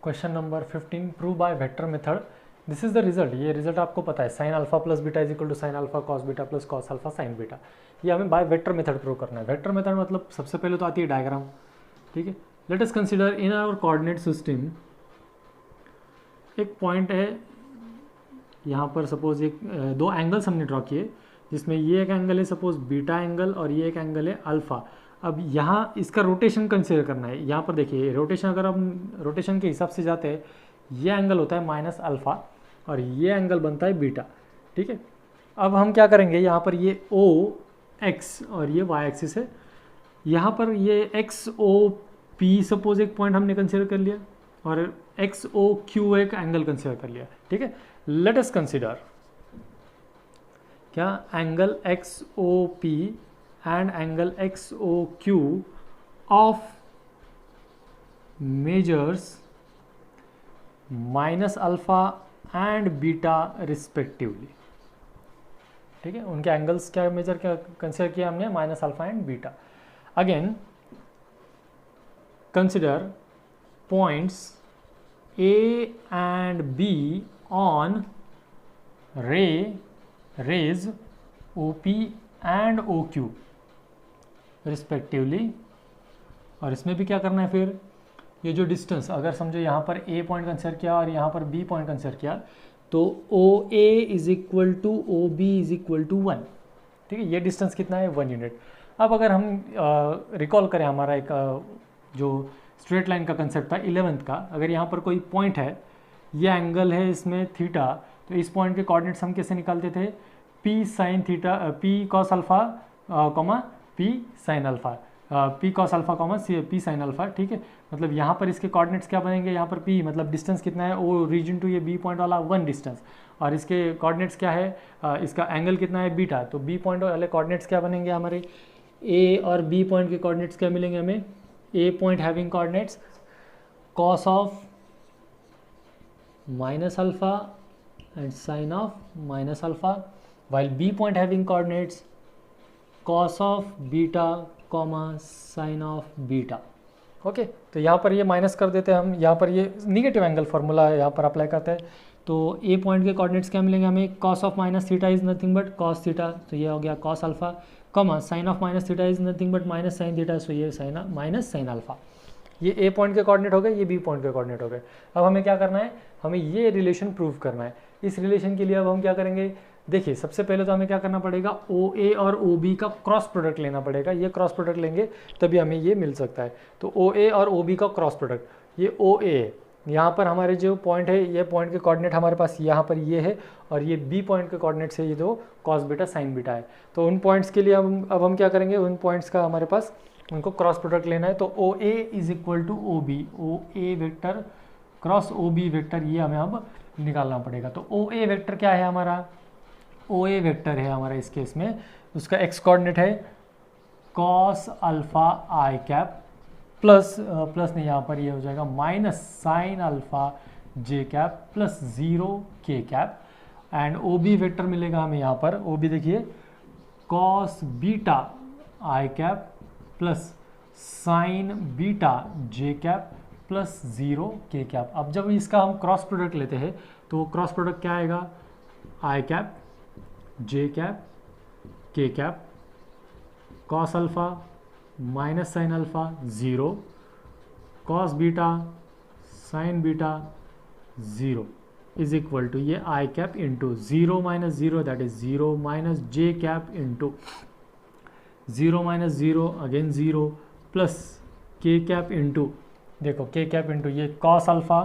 Question number 15 prove by vector method. This is the result. ये result आपको पता है, sine alpha plus beta is equal to sine alpha cos beta plus cos alpha sine beta. ये हमें bye vector method prove करना है। Vector method मतलब सबसे पहले तो आती है डायग्राम, ठीक है। Let us consider in our coordinate system एक पॉइंट है यहाँ पर, सपोज एक दो एंगल्स हमने ड्रॉ किए, जिसमें ये एक एंगल है सपोज बीटा एंगल और ये एक एंगल है अल्फा। अब यहाँ इसका रोटेशन कंसीडर करना है। यहाँ पर देखिए रोटेशन, अगर हम रोटेशन के हिसाब से जाते हैं, ये एंगल होता है माइनस अल्फा और ये एंगल बनता है बीटा, ठीक है। अब हम क्या करेंगे, यहाँ पर ये ओ एक्स और ये वाई एक्सिस है, यहाँ पर ये एक्स ओ पी सपोज एक पॉइंट हमने कंसीडर कर लिया और एक्स ओ क्यू एक एंगल कंसीडर कर लिया, ठीक है। लेट अस कंसीडर क्या angle X O P and angle X O Q of measures minus alpha and beta respectively, ठीक है। उनके एंगल्स क्या मेजर क्या कंसिडर किया हमने, minus alpha and beta. Again consider points A and B on rays O P and O Q respectively. और इसमें भी क्या करना है फिर, ये जो डिस्टेंस, अगर समझो यहाँ पर ए पॉइंट कंसिडर किया और यहाँ पर बी पॉइंट कंसिडर किया, तो O A is equal to O B is equal to 1, ठीक है। ये डिस्टेंस कितना है, 1 यूनिट। अब अगर हम रिकॉल करें हमारा एक जो स्ट्रेट लाइन का कंसेप्ट था 11th का, अगर यहाँ पर कोई पॉइंट है, ये एंगल है इसमें थीटा, तो इस पॉइंट के कोऑर्डिनेट्स हम कैसे निकालते थे, P sine theta, P cos alpha comma P sine alpha, P cos alpha comma P sine alpha, ठीक है। मतलब यहाँ पर इसके कोऑर्डिनेट्स क्या बनेंगे, यहाँ पर पी मतलब डिस्टेंस कितना है, ओ रीजन टू ये बी पॉइंट वाला 1 डिस्टेंस, और इसके कोऑर्डिनेट्स क्या है, इसका एंगल कितना है बीटा, तो बी पॉइंट वाले कोऑर्डिनेट्स क्या बनेंगे हमारे, ए और बी पॉइंट के कोऑर्डिनेट्स क्या मिलेंगे हमें, a point having coordinates cos of minus alpha and sine of minus alpha, while b point having coordinates cos of beta comma sin of beta, okay. तो यहाँ पर ये माइनस कर देते हैं हम, यहाँ पर ये निगेटिव एंगल फार्मूला यहाँ पर अप्लाई करते हैं। तो ए पॉइंट के कोऑर्डिनेट्स क्या मिलेंगे हमें, cos of minus theta is nothing but cos theta, तो ये हो गया cos alpha, comma sine of minus theta is nothing but minus sine theta, so ये साइन माइनस साइन अल्फा। ये ए पॉइंट के कोऑर्डिनेट हो गए, ये बी पॉइंट के कोऑर्डिनेट हो गए। अब हमें क्या करना है, हमें ये रिलेशन प्रूव करना है। इस रिलेशन के लिए अब हम क्या करेंगे, देखिए सबसे पहले तो हमें क्या करना पड़ेगा, ओ ए और ओ बी का क्रॉस प्रोडक्ट लेना पड़ेगा। ये क्रॉस प्रोडक्ट लेंगे तभी हमें ये मिल सकता है। तो ओ ए और ओ बी का क्रॉस प्रोडक्ट, ये ओ ए, यहाँ पर हमारे जो पॉइंट है, ये पॉइंट के कोऑर्डिनेट हमारे पास यहाँ पर ये है, और ये बी पॉइंट के कोऑर्डिनेट से ये जो कॉस बीटा साइन बीटा है। तो उन पॉइंट्स के लिए अब हम क्या करेंगे, उन पॉइंट्स का हमारे पास उनको क्रॉस प्रोडक्ट लेना है। तो O A is equal to O B, O A vector cross O B vector, ये हमें अब निकालना पड़ेगा। तो ओ ए वेक्टर क्या है हमारा, ओ ए वेक्टर है हमारा इस केस में, उसका एक्स कोऑर्डिनेट है cos alpha i cap plus नहीं, यहाँ पर ये हो जाएगा minus sine alpha j cap plus 0 k cap, and O B vector मिलेगा हमें यहाँ पर, ओ बी देखिए cos beta i cap plus sine beta j cap plus 0 k cap. अब जब इसका हम क्रॉस प्रोडक्ट लेते हैं तो क्रॉस प्रोडक्ट क्या आएगा, आई कैप जे कैप के cap cos alpha minus sine alpha 0 cos beta sine beta 0 is equal to ये I cap into 0 minus 0 that is 0 minus J cap into 0 minus 0 again 0 plus K cap into, देखो K cap into ये cos alpha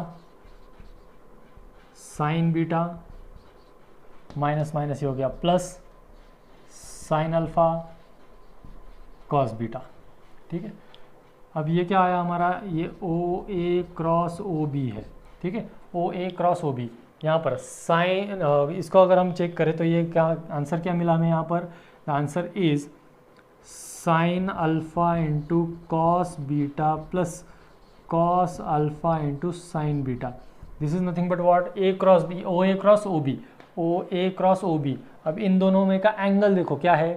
sine beta minus minus ये हो गया plus sine alpha cos beta, ठीक है। अब ये क्या आया हमारा, ये ओ ए क्रॉस ओ बी है, ठीक है। ओ ए क्रॉस ओ बी, यहाँ पर साइन, इसको अगर हम चेक करें तो ये क्या आंसर क्या मिला हमें यहाँ पर, the answer is sine alpha into cos beta plus cos alpha into sine beta. This is nothing but what, A cross B, O A cross O B, O A cross O B. अब इन दोनों में का angle देखो क्या है,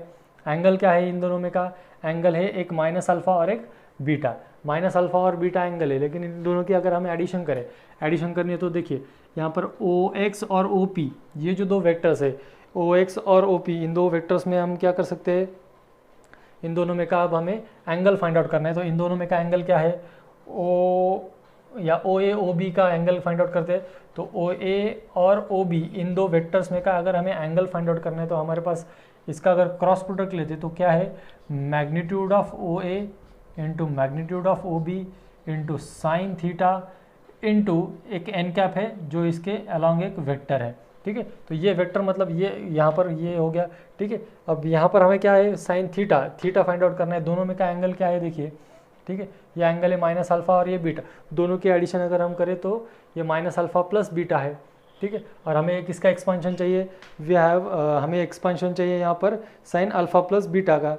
angle क्या है इन दोनों में का, एंगल है एक माइनस अल्फा और एक बीटा। माइनस अल्फा और बीटा एंगल है, लेकिन इन दोनों की अगर हमें एडिशन करें, एडिशन करनी है तो देखिए यहाँ पर ओ एक्स और ओ पी, ये जो दो वेक्टर्स है ओ एक्स और ओ पी, इन दो वेक्टर्स में हम क्या कर सकते हैं, इन दोनों में का अब हमें एंगल फाइंड आउट करना है। तो इन दोनों में का एंगल क्या है, ओ या ओ ए ओ बी का एंगल फाइंड आउट करते हैं। तो ओ ए और ओ बी इन दो वेक्टर्स में का अगर हमें एंगल फाइंड आउट करना है तो हमारे पास इसका अगर क्रॉस प्रोडक्ट लेते तो क्या है, magnitude of O A into magnitude of O B into sine theta into एक एन कैप है जो इसके अलॉन्ग एक वेक्टर है। ठीक है, तो ये वेक्टर मतलब ये यहाँ पर ये हो गया। ठीक है, अब यहाँ पर हमें क्या है, sine theta, theta find out करना है। दोनों में का एंगल क्या है देखिए, ठीक है, ये एंगल है माइनस अल्फा और ये बीटा, दोनों के एडिशन अगर हम करें तो ये माइनस अल्फा प्लस बीटा है। ठीक है, और हमें एक इसका एक्सपांशन चाहिए, वी हैव हमें एक्सपांशन चाहिए यहाँ पर साइन अल्फा प्लस बीटा का।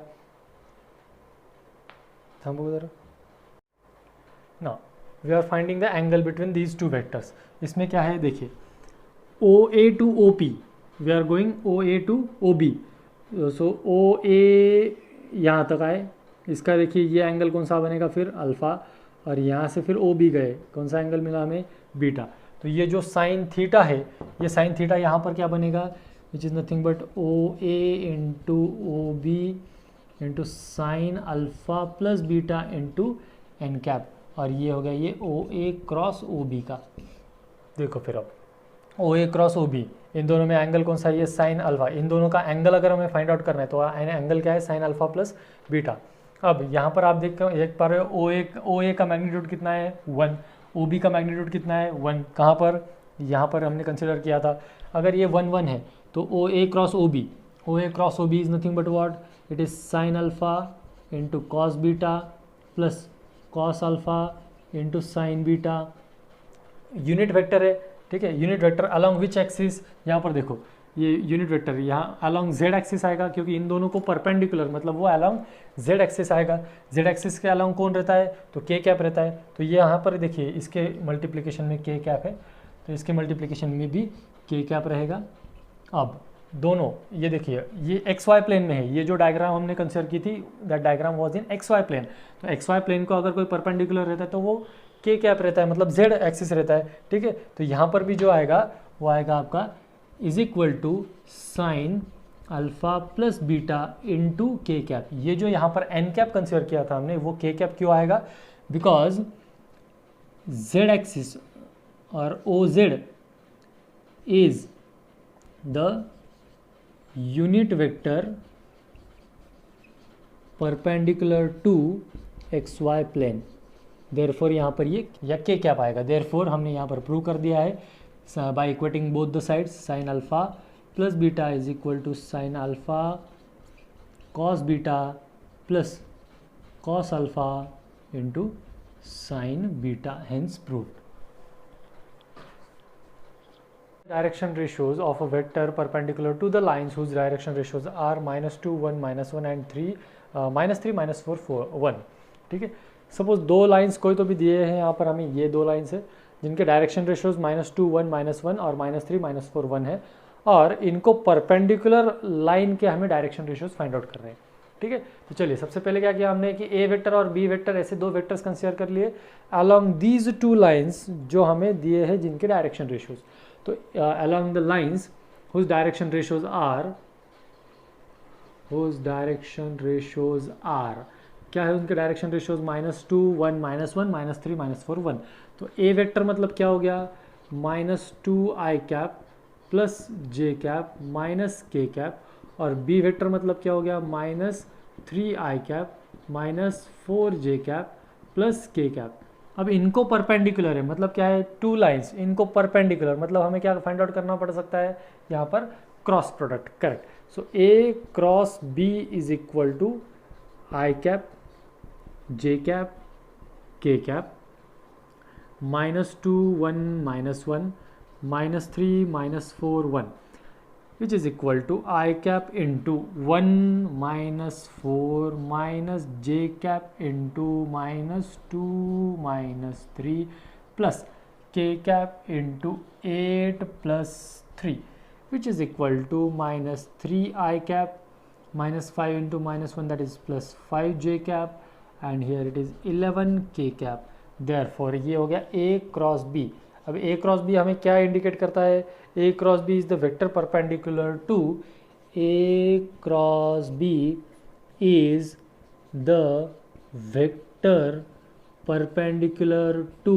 ना we are finding the angle between these two vectors. इसमें क्या है देखिए, O A to O P, we are going O A to O B, so O A यहाँ तक आए, इसका देखिए ये एंगल कौन सा बनेगा फिर अल्फ़ा, और यहाँ से फिर ओ बी गए, कौन सा एंगल मिला हमें, बीटा। तो ये जो साइन थीटा है, ये साइन थीटा यहाँ पर क्या बनेगा, which is nothing but O A into O B into sine alpha plus beta into n cap, और ये हो गया ये ओ ए क्रॉस ओ बी का। देखो फिर अब ओ ए क्रॉस ओ बी, इन दोनों में एंगल कौन सा है, ये साइन अल्फा, इन दोनों का एंगल अगर हमें फाइंड आउट करना है तो एंगल क्या है, साइन अल्फा प्लस बीटा। अब यहाँ पर आप देख पा रहे हो ओ ए का मैग्नीट्यूड कितना है 1, ओ बी का मैग्नीट्यूड कितना है 1, कहाँ पर, यहाँ पर हमने कंसिडर किया था। अगर ये 1 1 है तो O A cross O B, O A cross O B is nothing but what, it is sine alpha into cos beta plus cos alpha into sine beta, unit vector है। ठीक है, unit vector along which axis, यहाँ पर देखो ये unit vector यहाँ along Z axis आएगा, क्योंकि इन दोनों को परपेंडिकुलर मतलब वो अलॉन्ग जेड एक्सिस आएगा। जेड एक्सिस के अलॉन्ग कौन रहता है, तो के कैप रहता है। तो ये यहाँ पर देखिए इसके मल्टीप्लिकेशन में के कैप है, तो इसके मल्टीप्लिकेशन में भी के कैप रहेगा। अब दोनों ये देखिए ये एक्स वाई प्लेन में है, ये जो डायग्राम हमने कंसिडर की थी that diagram was in x y plane. तो एक्स वाई प्लेन को अगर कोई परपेंडिकुलर रहता है तो वो के कैप रहता है, मतलब जेड एक्सिस रहता है। ठीक है, तो यहाँ पर भी जो आएगा वो आएगा आपका is equal to sine alpha plus beta into k cap. ये जो यहाँ पर एन कैप कंसिडर किया था हमने, वो के कैप क्यों आएगा, बिकॉज जेड एक्सिस और O Z is the unit vector perpendicular to x y plane, therefore यहाँ पर ये या के कैप आएगा। देयरफॉर हमने यहाँ पर प्रूव कर दिया है by equating both the sides, sine alpha plus beta is equal to sine alpha cos beta plus cos alpha into sine beta, hence proved. Direction ratios of a vector perpendicular to the lines whose direction ratios are -2 1 -1 and 3 -3 -4 4 1। ठीक है, suppose दो lines कोई तो भी दिए हैं यहाँ पर हमें, ये दो लाइंस है जिनके डायरेक्शन रेशियोज -2 1 -1 और -3 -4 1 है, और इनको परपेंडिकुलर लाइन के हमें डायरेक्शन रेशियोज फाइंड आउट कर रहे हैं। ठीक है, तो चलिए सबसे पहले क्या किया हमने कि ए वेक्टर और बी वेक्टर ऐसे दो वेक्टर्स कंसीडर कर लिए अलॉन्ग दीज टू लाइंस जो हमें दिए हैं जिनके डायरेक्शन रेशियोज। तो along the lines whose direction ratios are क्या है उनके डायरेक्शन रेशियोज -2 1 -1 -3 -4 1। तो ए वेक्टर मतलब क्या हो गया, -2 i cap plus J cap minus के कैप, और बी वेक्टर मतलब क्या हो गया, -3 i cap -4 J cap plus K cap. अब इनको परपेंडिकुलर है मतलब क्या है, टू लाइंस इनको परपेंडिकुलर मतलब हमें क्या फाइंड आउट करना पड़ सकता है यहाँ पर, cross product. Correct, so A cross B is equal to i cap J cap के cap -2 1 -1 -3 -4 1, which is equal to I cap into 1 -4 minus j cap into -2 -3 plus k cap into 8 plus 3, which is equal to -3 I cap -5 into -1, that is plus 5 j cap, and here it is 11 k cap. Therefore ये हो गया A cross B। अब A cross B हमें क्या indicate करता है? A cross B is the vector perpendicular to A cross B is the vector perpendicular to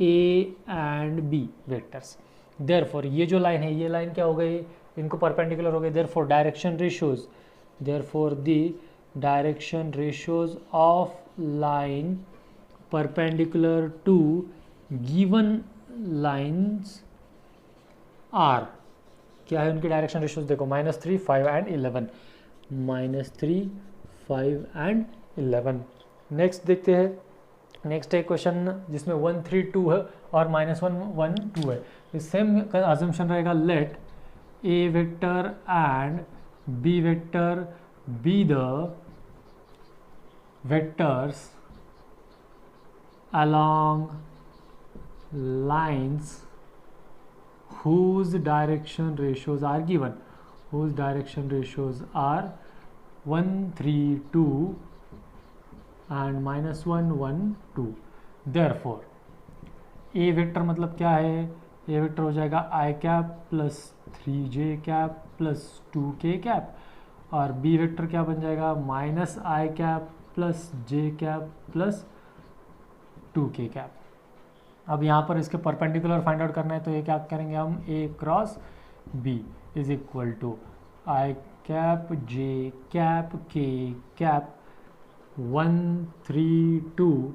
A and B vectors। therefore ये जो लाइन है, ये लाइन क्या हो गई? इनको परपेंडिकुलर हो गई। therefore direction ratios, therefore the direction ratios of line perpendicular to given lines are, क्या है उनकी डायरेक्शन रेशियोज? देखो -3, 5 एंड 11, -3, 5 एंड 11। नेक्स्ट देखते हैं। नेक्स्ट है क्वेश्चन जिसमें 1, 3, 2 है और -1, 1, 2 है। सेम अजम्पशन रहेगा, let A vector and B vector be the vectors along lines whose direction ratios are given, whose direction ratios are 1, 3, 2 and -1, 1, 2। therefore A vector मतलब क्या है? A वेक्टर हो जाएगा i cap plus 3j cap plus 2k cap, और B vector क्या बन जाएगा? -i cap plus j cap plus 2k cap. अब यहाँ पर इसके परपेंडिकुलर फाइंड आउट करना है, तो ये क्या करेंगे हम? A cross B is equal to i cap j cap k cap 1, 3, 2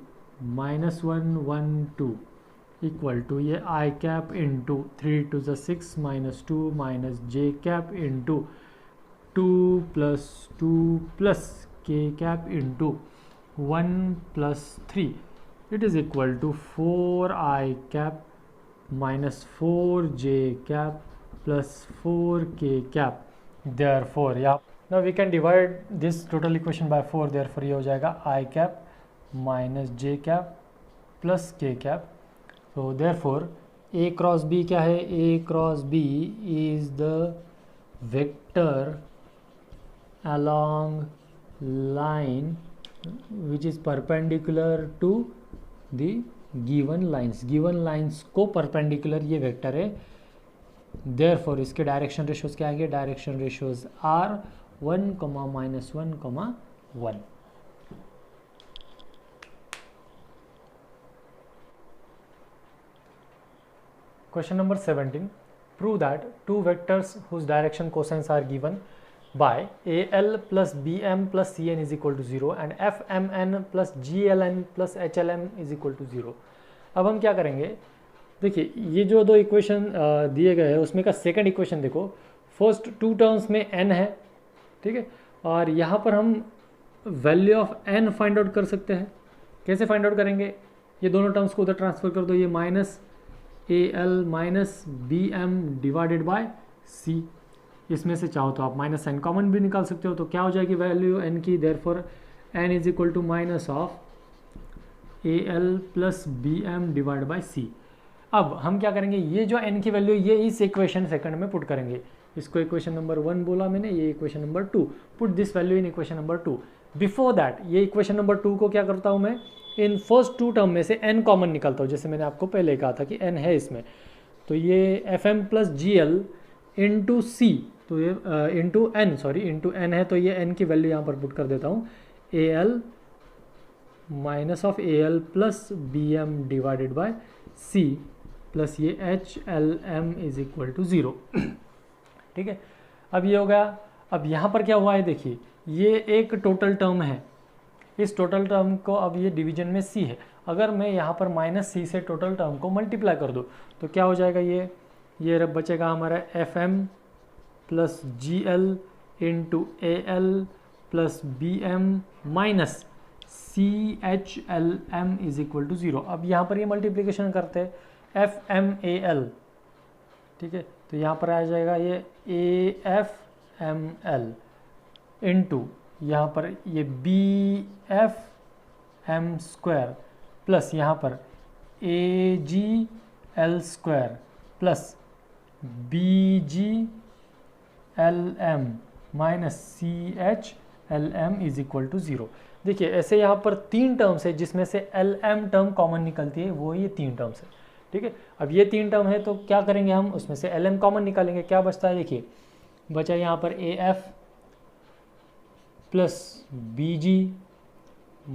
-1, 1, 2 equal to ये i cap into 3 to the 6 -2 minus j cap into 2 + 2 + k cap into 1 + 3 it is equal to 4i cap minus 4j cap plus 4k cap। therefore yeah, now we can divide this total equation by 4। therefore ये हो जाएगा i cap minus j cap plus k cap। so therefore A cross B क्या है? A cross B is the vector along line which is perpendicular to the given lines। given lines को perpendicular ये vector है। therefore इसके direction ratios क्या आएंगे? Direction ratios are 1, -1, 1। Question number 17, prove that two vectors whose direction cosines are given by AL plus BM plus CN is equal to 0 and FMN plus GLN plus HLM is equal to 0। अब हम क्या करेंगे? देखिए ये जो दो equation दिए गए हैं उसमें का सेकंड इक्वेशन देखो, फर्स्ट 2 टर्म्स में n है, ठीक है, और यहाँ पर हम value of n find out कर सकते हैं। कैसे फाइंड आउट करेंगे? ये दोनों टर्म्स को उधर ट्रांसफर कर दो, ये -AL minus BM divided by C। इसमें से चाहो तो आप -n कॉमन भी निकाल सकते हो, तो क्या हो जाएगी वैल्यू n की? देयरफॉर n is equal to minus of AL plus BM divide by C। अब हम क्या करेंगे? ये जो n की वैल्यू ये इस इक्वेशन सेकंड में पुट करेंगे। इसको इक्वेशन नंबर 1 बोला मैंने, ये equation number 2। Put this value in equation number 2। Before that ये इक्वेशन नंबर 2 को क्या करता हूँ मैं? इन फर्स्ट 2 टर्म में से n कॉमन निकालता हूँ, जैसे मैंने आपको पहले कहा था कि n है इसमें, तो ये FM plus GL into C, तो ये इंटू n है, तो ये n की वैल्यू यहाँ पर पुट कर देता हूँ, AL minus of AL plus BM divided by C plus ये HLM इज इक्वल टू 0। ठीक है, अब ये हो गया। अब यहाँ पर क्या हुआ है? देखिए ये एक टोटल टर्म है, इस टोटल टर्म को अब ये डिवीजन में C है। अगर मैं यहाँ पर -C से टोटल टर्म को मल्टीप्लाई कर दूँ तो क्या हो जाएगा? ये रब बचेगा हमारा FM plus GL into AL plus BM minus CHLM is equal to 0। अब यहाँ पर ये मल्टीप्लिकेशन करते हैं FMAL, ठीक है, तो यहाँ पर आ जाएगा ये AFML इंटू यहाँ पर ये BFM स्क्वायर प्लस यहाँ पर AGL square plus BGLM minus CHLM is equal to 0। देखिए ऐसे यहाँ पर 3 टर्म्स है जिसमें से LM टर्म कॉमन निकलती है, वो ये 3 टर्म्स है, ठीक है। अब ये 3 टर्म है तो क्या करेंगे हम, उसमें से LM कॉमन निकालेंगे, क्या बचता है, देखिए बचा यहाँ पर AF plus BG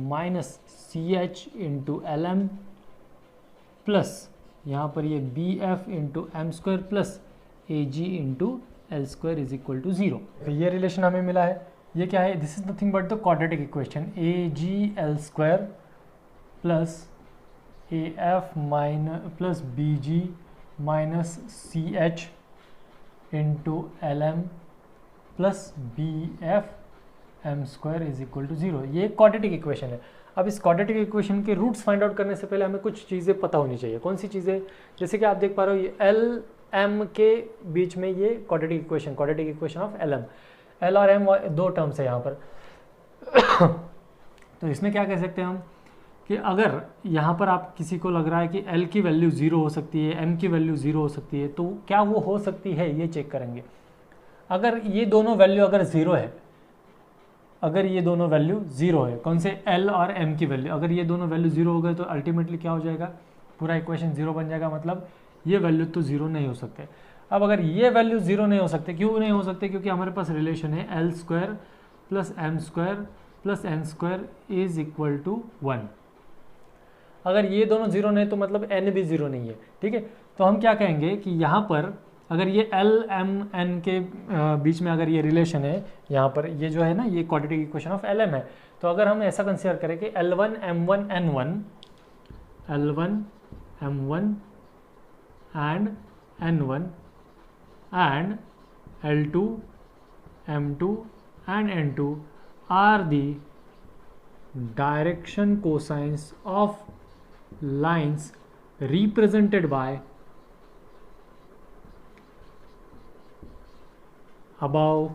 minus CH into LM plus यहाँ पर ये BF into M square plus AG into L square is equal to 0। ये रिलेशन हमें मिला है, ये क्या है, this is nothing but the quadratic equation AG L square plus AF minus plus BG minus CH into LM plus BF M square is equal to 0। ये एक quadratic equation है। अब इस क्वाड्रेटिक इक्वेशन के रूट्स फाइंड आउट करने से पहले हमें कुछ चीज़ें पता होनी चाहिए। कौन सी चीज़ें, जैसे कि आप देख पा रहे हो ये एल एम के बीच में ये quadratic equation of L M, L और एम 2 टर्म्स है यहाँ पर। तो इसमें क्या कह सकते हैं हम कि अगर यहाँ पर आप किसी को लग रहा है कि एल की वैल्यू 0 हो सकती है, एम की वैल्यू 0 हो सकती है, तो क्या वो हो सकती है ये चेक करेंगे। अगर ये दोनों वैल्यू अगर 0 है, अगर ये दोनों वैल्यू 0 है, कौन से एल और एम की वैल्यू, अगर ये दोनों वैल्यू 0 हो गए तो अल्टीमेटली क्या हो जाएगा, पूरा इक्वेशन 0 बन जाएगा, मतलब ये वैल्यू तो 0 नहीं हो सकते। अब अगर ये वैल्यू 0 नहीं हो सकते, क्यों नहीं हो सकते, क्योंकि हमारे पास रिलेशन है L square plus M square plus N square is equal to 1। अगर ये दोनों 0 नहीं तो मतलब एन भी 0 नहीं है, ठीक है। तो हम क्या कहेंगे कि यहाँ पर अगर ये एल एम एन के बीच में अगर ये रिलेशन है, यहाँ पर ये जो है ना, ये quadratic equation of L M है, तो अगर हम ऐसा कंसिडर करें कि L1 M1 N1, L1 M1 and N1 and L2 M2 and N2 are the direction cosines of lines represented by above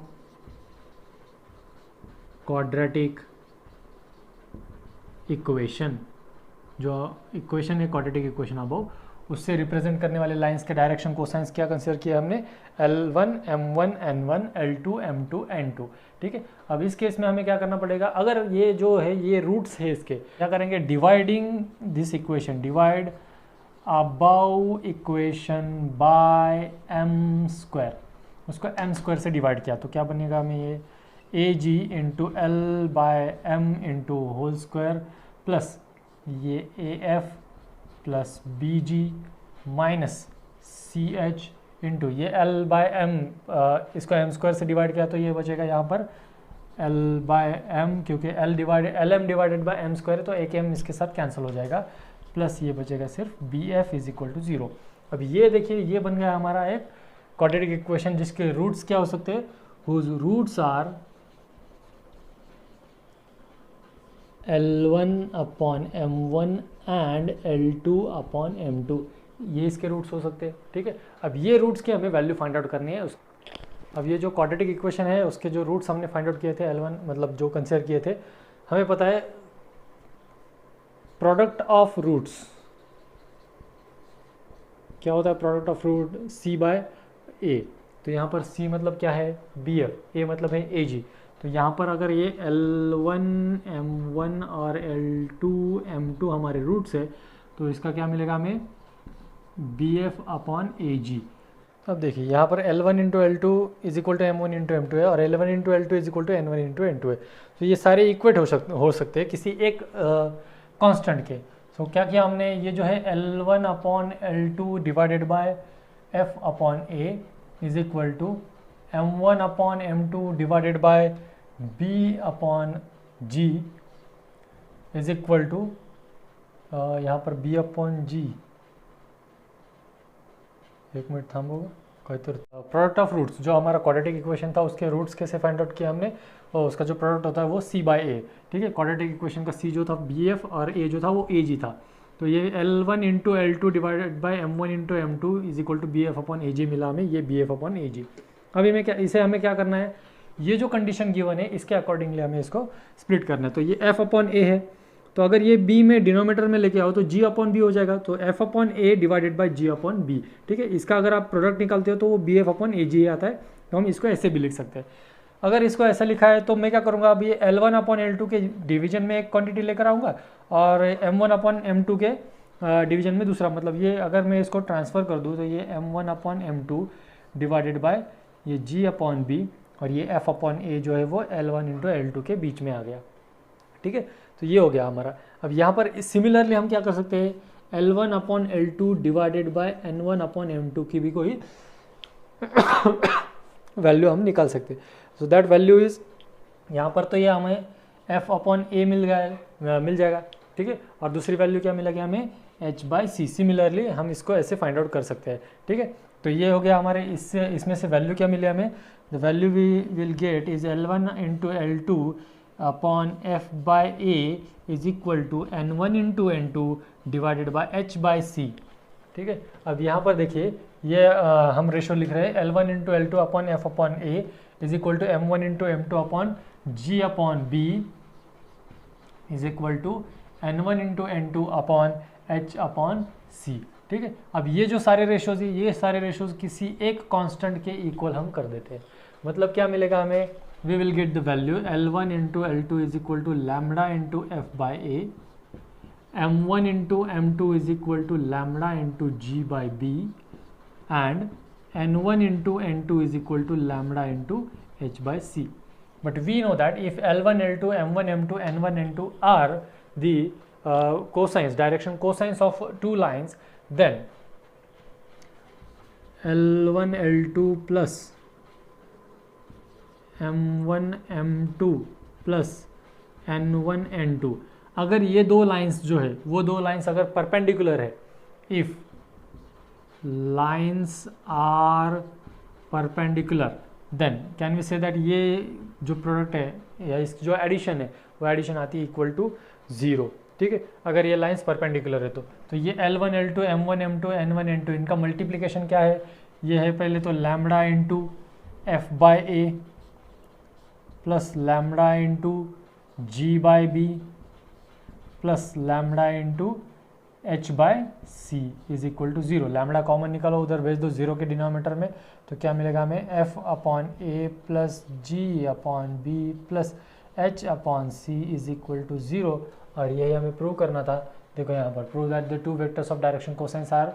quadratic equation, जो इक्वेशन है क्वाड्रेटिक इक्वेशन अबव, उससे रिप्रेजेंट करने वाले लाइंस के डायरेक्शन कोसाइंस क्या consider किया हमने, L1 M1 N1 L2 M2 N2, ठीक है। अब इस केस में हमें क्या करना पड़ेगा, अगर ये जो है ये रूट्स है इसके, क्या करेंगे, dividing this equation, divide above equation by m square, उसको m स्क्वायर से डिवाइड किया तो क्या बनेगा हमें, ये AG into L by M into whole square plus ये AF plus BG minus CH into ये L बाय एम, इसको m स्क्वायर से डिवाइड किया तो ये बचेगा यहाँ पर L बाय एम, क्योंकि LM divided by m square है तो एक m इसके साथ कैंसिल हो जाएगा, प्लस ये बचेगा सिर्फ BF इज इक्वल टू 0। अब ये देखिए ये बन गया हमारा एक क्वाड्रेटिक इक्वेशन जिसके रूट्स क्या हो सकते हैं, whose roots are L1 upon M1 and L2 upon M2, ये इसके रूट्स हो सकते हैं, ठीक है। अब ये रूट्स के हमें वैल्यू फाइंड आउट करनी है। अब ये जो क्वाड्रेटिक इक्वेशन है उसके जो रूट्स हमने फाइंड आउट किए थे, L1 मतलब जो कंसिडर किए थे, हमें पता है प्रोडक्ट ऑफ रूट्स क्या होता है, product of root C by A, तो यहाँ पर C मतलब क्या है, BF, A मतलब है AG, तो यहाँ पर अगर ये L1 M1 और L2 M2 हमारे रूट्स है तो इसका क्या मिलेगा हमें, BF अपॉन AG। अब देखिए यहाँ पर L1 into L2 is equal to M1 into M2 है और L1 into L2 is equal to N1 into N2 है, तो ये सारे इक्वेट हो सकते हैं किसी एक कांस्टेंट के। तो क्या किया हमने, ये जो है L1 upon L2 divided by F upon A is equal to M1 upon M2 divided by B upon G is equal to यहाँ पर B अपॉन G, एक मिनट थामोगा, प्रोडक्ट ऑफ रूट्स जो हमारा क्वाड्रेटिक इक्वेशन था उसके roots कैसे find out किया हमने, और उसका जो प्रोडक्ट होता है वो C बाय A, ठीक है। क्वाड्रेटिक इक्वेशन का C जो था BF और A जो था वो AG था, तो ये L1 into L2 divided by M1 into M2 is equal to BF upon AG मिला हमें, ये BF अपॉन AG। अभी में क्या, इसे हमें क्या करना है, ये जो कंडीशन गिवन है इसके अकॉर्डिंगली हमें इसको स्प्लिट करना है। तो ये F अपॉन A है, तो अगर ये B में डिनोमीटर में लेके आओ तो G अपॉन B हो जाएगा, तो F upon A divided by G upon B, ठीक है। इसका अगर आप प्रोडक्ट निकालते हो तो वो BF अपॉन AG आता है, तो हम इसको ऐसे भी लिख सकते हैं। अगर इसको ऐसा लिखा है तो मैं क्या करूँगा, अभी L1 अपॉन L2 के डिवीजन में एक क्वांटिटी लेकर आऊँगा और M1 अपॉन M2 के डिवीजन में दूसरा, मतलब ये अगर मैं इसको ट्रांसफ़र कर दूँ तो ये M1 upon M2 divided bye ये G अपॉन B और ये F अपॉन A जो है वो L1 इंटू L2 के बीच में आ गया। ठीक है, तो ये हो गया हमारा। अब यहाँ पर सिमिलरली हम क्या कर सकते हैं, L1 upon L2 divided bye N1 upon M2 की भी कोई वैल्यू हम निकाल सकते हैं। सो दैट वैल्यू इज, यहाँ पर तो ये हमें F अपॉन A मिल जाएगा। ठीक है, और दूसरी वैल्यू क्या मिलेगी हमें, H/C। सिमिलरली हम इसको ऐसे फाइंड आउट कर सकते हैं। ठीक है, तो ये हो गया हमारे, इसमें से वैल्यू क्या मिले हमें, the value we will get is L1 into L2 upon F/A is equal to N1 into N2 divided by H/C। ठीक है, अब यहाँ पर देखिए ये हम रेशो लिख रहे हैं L1 into L2 upon F upon A is equal to M1 into M2 upon G upon B is equal to N1 into N2 upon H upon C। ठीक है, अब ये जो सारे रेशोज है, ये सारे रेशोज किसी एक कांस्टेंट के इक्वल हम कर देते हैं। मतलब क्या मिलेगा हमें, we will get the value L1 into L2 is equal to lambda into F/A, M1 into M2 is equal to lambda into G by B and N1 into N2 is equal to lambda into H by C. But we know that if L1, L2, M1, M2, N1, N2 are the cosines, direction cosines of two lines, then L1, L2 plus M1, M2 plus N1, N2, अगर ये दो lines जो है वो दो lines अगर perpendicular है, if lines are perpendicular then can we say that ये जो प्रोडक्ट है या इस जो एडिशन है वो एडिशन आती है इक्वल टू 0। ठीक है, अगर ये लाइंस परपेंडिकुलर है तो ये L1, L2, M1, M2, N1, N2 इनका मल्टीप्लिकेशन क्या है, ये है पहले तो lambda into F/A plus lambda into G/B plus lambda into H/C is equal to 0। Lambda common निकालो, उधर भेज दो 0 के डिनोमिनेटर में, तो क्या मिलेगा हमें F upon A plus G upon B plus H upon C is equal to 0। और यही हमें प्रूव करना था। देखो यहाँ पर prove that the two vectors of direction cosines are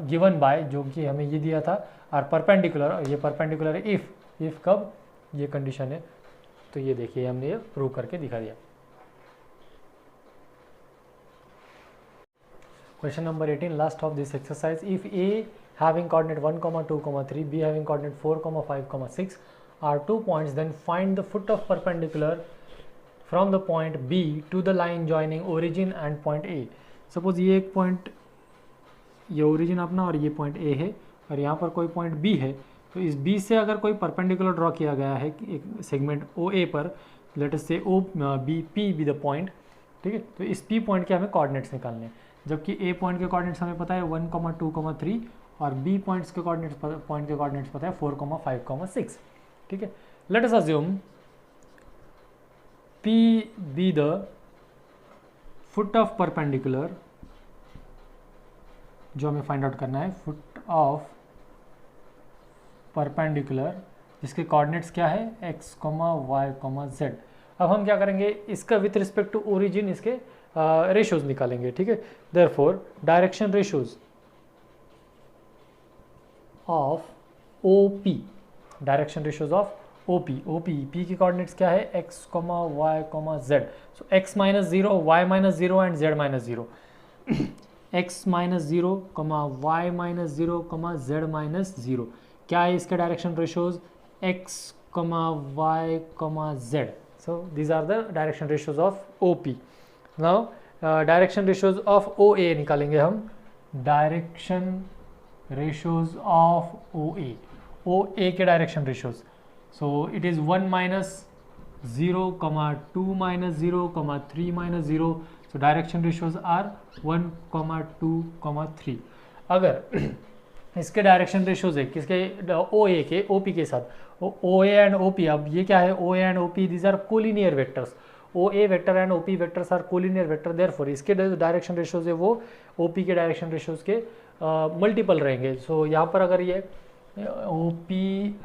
given by, जो कि हमें ये दिया था, आर परपेंडिकुलर, और ये परपेंडिकुलर है इफ कब ये कंडीशन है। तो ये देखिए हमने ये प्रूव करके दिखा दिया। Question number 18, last of this exercise. If A having coordinate 1, 2, 3, B having coordinate 4, 5, 6 are 2 points, then find the foot of perpendicular from the point B to the line joining origin and point A. Suppose ये एक point, ये origin अपना और ये point A है और यहाँ पर कोई point B है, तो इस B से अगर कोई perpendicular ड्रॉ किया गया है एक सेगमेंट OA पर, let us say P be the point। ठीक है, तो इस P पॉइंट के हमें कोऑर्डिनेट्स निकालने हैं, जबकि A पॉइंट के कोऑर्डिनेट्स हमें पता है 1, 2, 3 और B पॉइंट के कोऑर्डिनेट्स पता है 4, 5, 6। ठीक है, let us assume P be the foot of perpendicular, जो हमें फाइंड आउट करना है, foot of perpendicular जिसके कोऑर्डिनेट्स क्या है x, y, z। अब हम क्या करेंगे, इसका विथ रिस्पेक्ट टू ओरिजिन इसके रेशियोज निकालेंगे। ठीक है, therefore direction ratios of OP, direction ratios of OP P की कोऑर्डिनेट्स क्या है x, y, z। So x minus 0, y minus 0 and z minus 0। x minus 0, y minus 0, z minus 0, क्या है इसके direction ratios x, y, z। So these are the direction ratios of OP. Now direction ratios of OA निकालेंगे हम, direction ratios of OA के direction ratios. So it is 1 minus 0, 2 minus 0, 3 minus 0. So direction ratios are 1, 2, 3. अगर इसके direction ratios है किसके, OA के OP के साथ, OA एंड OP, अब ये क्या है OA and OP, these are collinear vectors. OA vector and OP vectors are collinear vector, therefore इसके डायरेक्शन रेशियोज है वो OP के डायरेक्शन रेशियोज के मल्टीपल रहेंगे। सो यहाँ पर अगर ये OP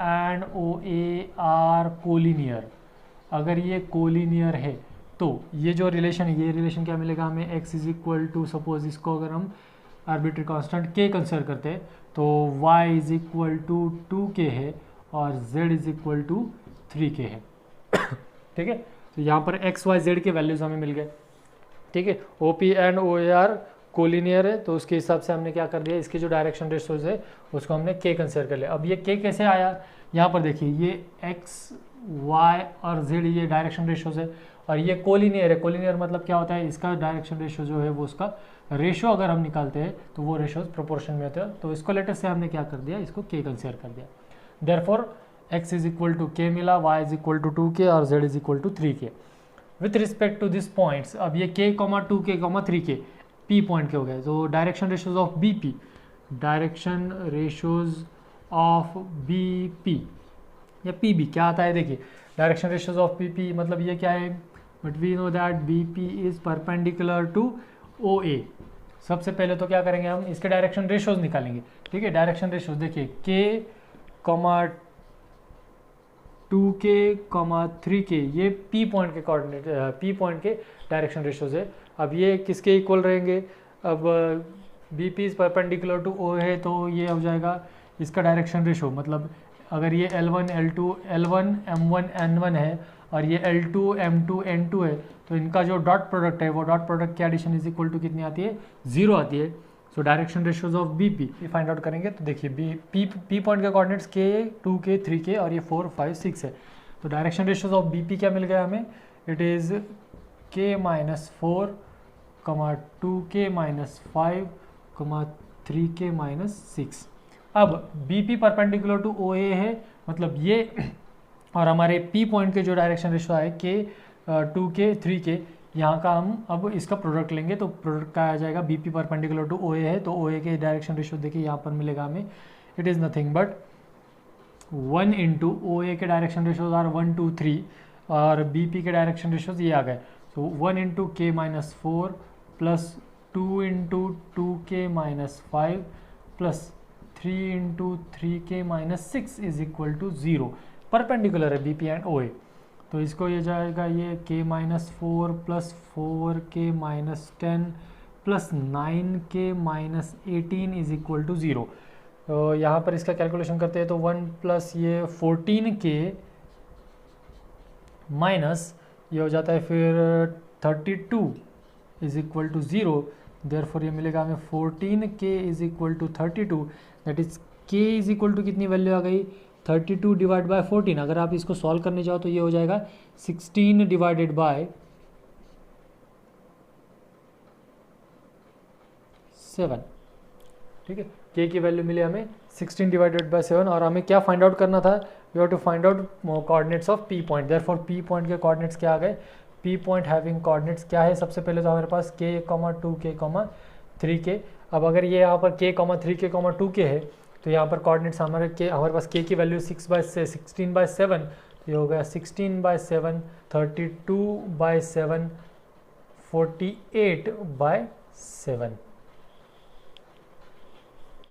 and OA are collinear, अगर ये कोलिनियर है तो ये जो रिलेशन है, ये रिलेशन क्या मिलेगा हमें, x is equal to, suppose इसको अगर हम आर्बिट्री कांस्टेंट k कंसिडर करते हैं तो y is equal to 2k है और z is equal to 3k है। ठीक है, तो यहाँ पर x y z के वैल्यूज हमें मिल गए। ठीक है, OP एंड OAR कोलिनियर है तो उसके हिसाब से हमने क्या कर दिया, इसके जो डायरेक्शन रेशियोज है उसको हमने k कंसिडर कर लिया। अब ये k कैसे आया, यहाँ पर देखिए ये x y और z ये डायरेक्शन रेशियोज है और ये कोलिनियर है। कोलिनियर मतलब क्या होता है, इसका डायरेक्शन रेशियो जो है वो उसका रेशियो अगर हम निकालते हैं तो वो रेशियोज प्रोपोर्शन में होते हैं। तो इसको लेटर से हमने क्या कर दिया, इसको k कंसिडर कर दिया। Therefore x is equal to k मिला, y is equal to 2k और z is equal to 3k। With respect to this points, अब ये k, 2k, 3k p point के हो गए। तो direction ratios of BP, direction ratios of BP या PB क्या आता है, देखिए डायरेक्शन रेशियोज ऑफ BP मतलब ये क्या है, but we know that BP is perpendicular to OA। सबसे पहले तो क्या करेंगे, हम इसके डायरेक्शन रेशियोज निकालेंगे। ठीक है, डायरेक्शन रेशियोज देखिए k, 2k, 3k ये P पॉइंट के कोऑर्डिनेट, P पॉइंट के डायरेक्शन रेशियोज है। अब ये किसके इक्वल रहेंगे, अब BP is perpendicular to O है तो ये हो जाएगा इसका डायरेक्शन रेशियो, मतलब अगर ये L1 L2 L1 M1 N1 है और ये L2 M2 N2 है तो इनका जो डॉट प्रोडक्ट है वो डॉट प्रोडक्ट की एडिशन इज इक्वल टू कितनी आती है, 0 आती है। So direction ratios of BP find out करेंगे तो देखिए P पॉइंट के कोऑर्डिनेट्स k, 2k, 3k और ये 4, 5, 6 है। तो डायरेक्शन रेशियोज ऑफ BP क्या मिल गया हमें, it is k minus 4, 2k minus 5, 3k minus 6। अब BP परपेंडिकुलर टू OA है, मतलब ये और हमारे P पॉइंट के जो डायरेक्शन रेशियो है k, 2k, 3k, यहाँ का हम अब इसका प्रोडक्ट लेंगे तो प्रोडक्ट का आ जाएगा BP परपेंडिकुलर टू OA है तो OA के डायरेक्शन रेशियो देखिए यहाँ पर मिलेगा हमें, it is nothing but 1 into OA के डायरेक्शन रेशियोज आर 1, 2, 3 और BP के डायरेक्शन रेशियोज ये आ गए। So 1 into k minus 4 plus 2 into 2k minus 5 plus 3 into 3k minus 6 is equal to 0। Perpendicular है BP एंड OA, तो इसको ये जाएगा ये k minus 4 plus 4k minus 10 plus 9k minus 18 is equal to 0। तो यहाँ पर इसका कैलकुलेशन करते हैं तो 1 प्लस ये 14k माइनस ये हो जाता है फिर 32 इज इक्वल टू 0। देयरफॉर ये मिलेगा हमें 14k is equal to 32, that is k is equal to कितनी वैल्यू आ गई, 32 डिवाइड बाय 14। अगर आप इसको सॉल्व करने जाओ तो ये हो जाएगा 16 डिवाइडेड बाय 7। ठीक है, k की वैल्यू मिली हमें 16 डिवाइडेड बाय 7 और हमें क्या फाइंड आउट करना था, we have to find out coordinates of P point. Therefore P point के कोऑर्डिनेट्स क्या आ गए, P पॉइंट हैविंग कोऑर्डिनेट्स क्या है, सबसे पहले तो हमारे पास k, 2k, 3k। अब अगर ये यहाँ पर k, 3k, 2k है तो यहाँ पर कोऑर्डिनेट्स हमारे पास k की वैल्यू 16/7 तो ये हो गया 16/7, 32/7, 48/7।